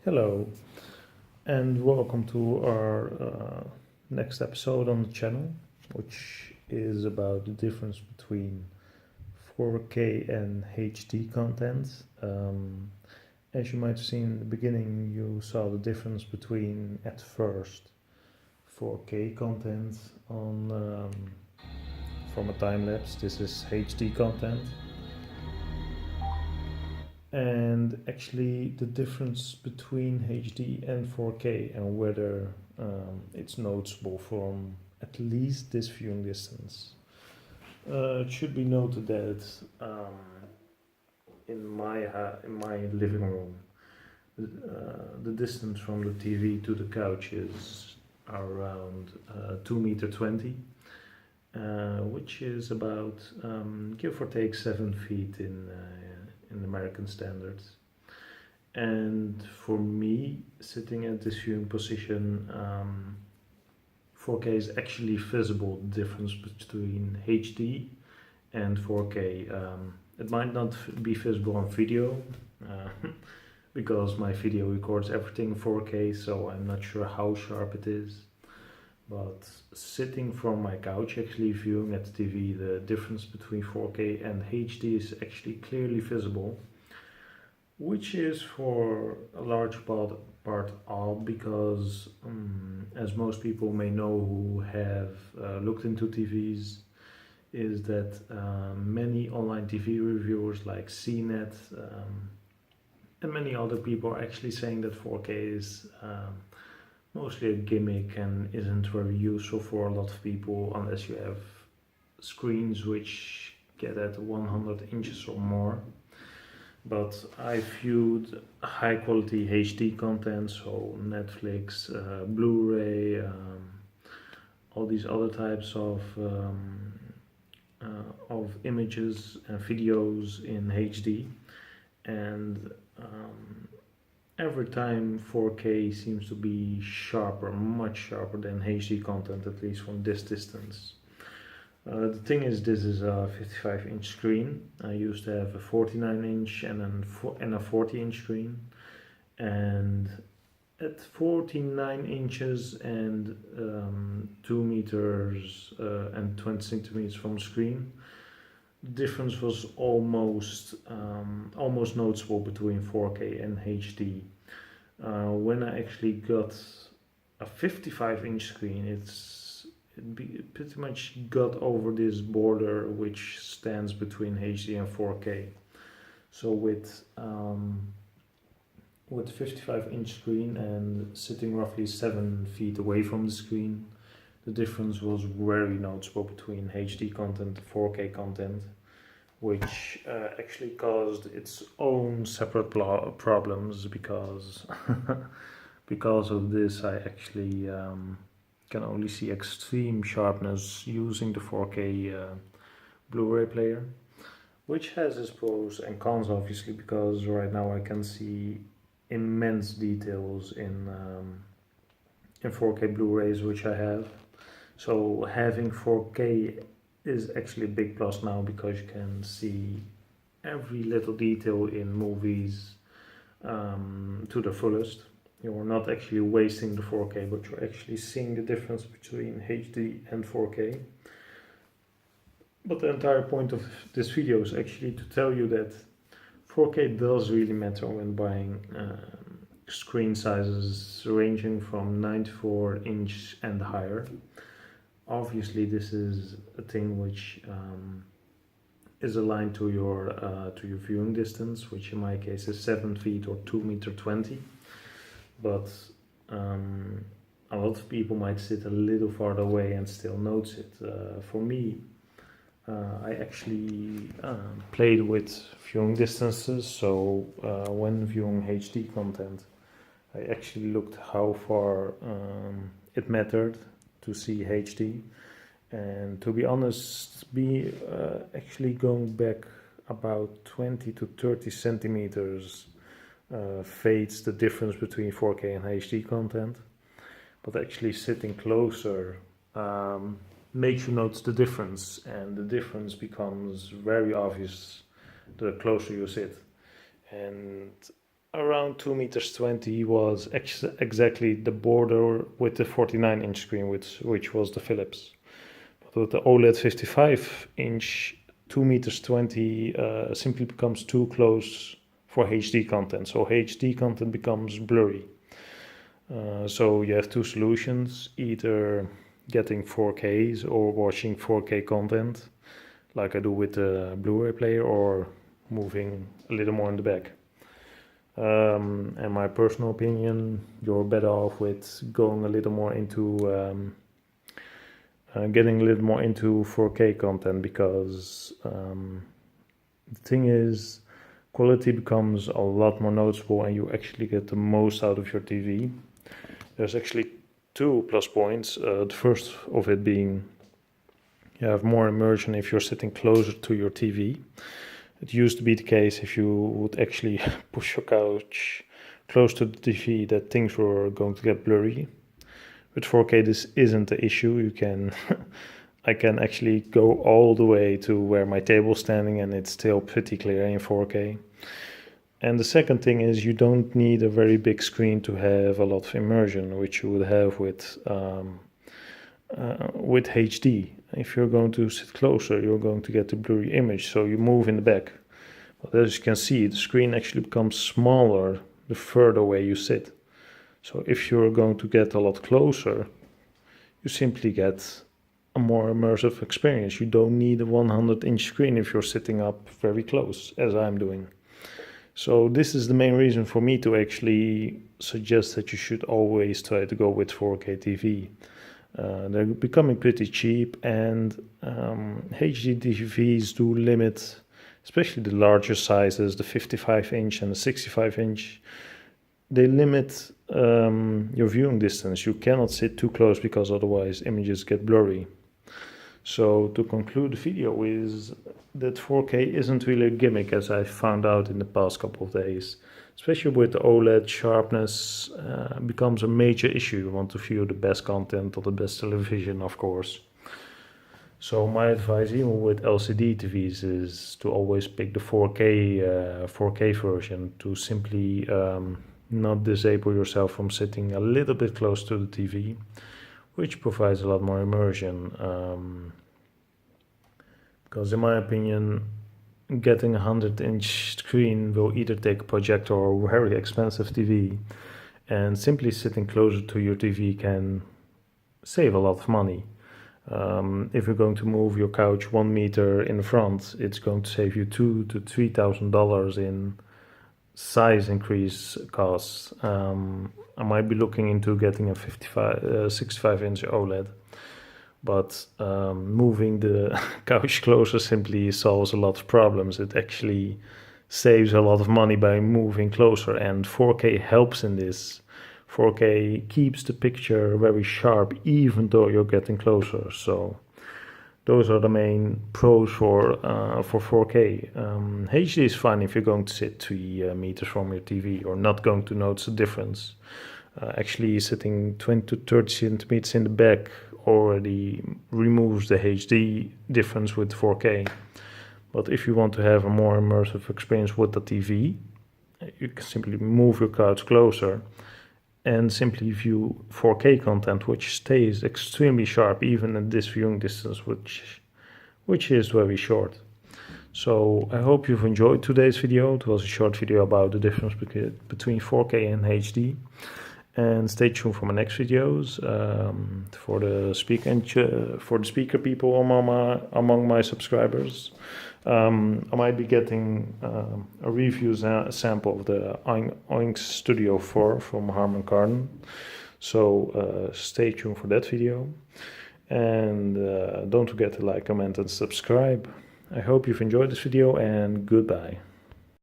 Hello, and welcome to our next episode on the channel, which is about the difference between 4K and HD content. As you might have seen in the beginning, you saw the difference between, at first, 4K content on from a time lapse. This is HD content. And actually the difference between HD and 4K and whether it's noticeable from at least this viewing distance. It should be noted that in my living room, the distance from the TV to the couch is around 2 meter 20, which is about give or take 7 feet in American standards. And for me, sitting at this viewing position, 4K is actually visible, the difference between HD and 4K. It might not be visible on video, because my video records everything in 4K, so I'm not sure how sharp it is. But sitting from my couch, actually viewing at the TV, the difference between 4K and HD is actually clearly visible, which is for a large part odd because, as most people may know who have looked into TVs, is that many online TV reviewers like CNET and many other people are actually saying that 4K is mostly a gimmick and isn't very useful for a lot of people unless you have screens which get at 100 inches or more. But I viewed high quality HD content, so Netflix, Blu-ray, all these other types of images and videos in HD, and every time 4K seems to be sharper, much sharper than HD content, at least from this distance. The thing is, this is a 55-inch screen. I used to have a 49-inch and a 40-inch screen, and at 49 inches and 2 meters and 20 centimeters from the screen, the difference was almost noticeable between 4K and HD. When I actually got a 55-inch screen, it pretty much got over this border which stands between HD and 4K. So with 55-inch screen and sitting roughly 7 feet away from the screen, the difference was very noticeable between HD content and 4K content, which actually caused its own separate problems because because of this I actually can only see extreme sharpness using the 4K Blu-ray player, which has its pros and cons obviously, because right now I can see immense details in 4K Blu-rays which I have. So having 4K is actually a big plus now, because you can see every little detail in movies to the fullest. You're not actually wasting the 4K, but you're actually seeing the difference between HD and 4K. But the entire point of this video is actually to tell you that 4K does really matter when buying screen sizes ranging from 94-inch and higher. Obviously, this is a thing which is aligned to your viewing distance, which in my case is 7 feet or 2 meter 20. But a lot of people might sit a little farther away and still notice it. For me, I actually played with viewing distances, so when viewing HD content, I actually looked how far it mattered to see HD, and to be honest, actually going back about 20 to 30 centimeters fades the difference between 4K and HD content, but actually sitting closer makes you notice the difference, and the difference becomes very obvious the closer you sit. And around 2 meters 20 was exactly the border with the 49-inch screen, which was the Philips. But with the OLED 55-inch, 2 meters 20 simply becomes too close for HD content. So HD content becomes blurry. So you have two solutions: either getting 4Ks or watching 4K content, like I do with the Blu-ray player, or moving a little more in the back. And my personal opinion, you're better off with going a little more into getting a little more into 4K content, because the thing is, quality becomes a lot more noticeable and you actually get the most out of your TV. There's actually two plus points. The first of it being you have more immersion if you're sitting closer to your TV. It used to be the case if you would actually push your couch close to the TV that things were going to get blurry. With 4K this isn't the issue. You can I can actually go all the way to where my table's standing and it's still pretty clear in 4K. And the second thing is you don't need a very big screen to have a lot of immersion, which you would have with HD. If you're going to sit closer, you're going to get the blurry image, so you move in the back. But as you can see, the screen actually becomes smaller the further away you sit. So if you're going to get a lot closer, you simply get a more immersive experience. You don't need a 100-inch screen if you're sitting up very close, as I'm doing. So this is the main reason for me to actually suggest that you should always try to go with 4K TV. They're becoming pretty cheap, and HD TVs do limit, especially the larger sizes, the 55-inch and the 65-inch. They limit your viewing distance. You cannot sit too close because otherwise images get blurry. So to conclude the video is that 4K isn't really a gimmick, as I found out in the past couple of days. Especially with the OLED, sharpness becomes a major issue. You want to view the best content on the best television, of course. So my advice, even with LCD TVs, is to always pick the 4K version, to simply not disable yourself from sitting a little bit close to the TV, which provides a lot more immersion. Because in my opinion, getting a 100-inch screen will either take a projector or a very expensive TV, and simply sitting closer to your TV can save a lot of money. If you're going to move your couch 1 meter in front, it's going to save you $2,000 to $3,000 in size increase costs. I might be looking into getting a 65-inch OLED, but moving the couch closer simply solves a lot of problems. It actually saves a lot of money by moving closer, and 4K helps in this. 4K keeps the picture very sharp even though you're getting closer. So those are the main pros for 4K. HD is fine if you're going to sit 3 meters from your TV. You're not going to notice a difference. Actually, sitting 20 to 30 centimeters in the back already removes the HD difference with 4K. But if you want to have a more immersive experience with the TV, you can simply move your couch closer and simply view 4K content, which stays extremely sharp even at this viewing distance, which is very short. So I hope you've enjoyed today's video. It was a short video about the difference between 4K and HD. And stay tuned for my next videos. For the speaker people among my subscribers, I might be getting a review sample of the Oinks Studio 4 from Harman Kardon. So stay tuned for that video, and don't forget to like, comment and subscribe. I hope you've enjoyed this video, and goodbye.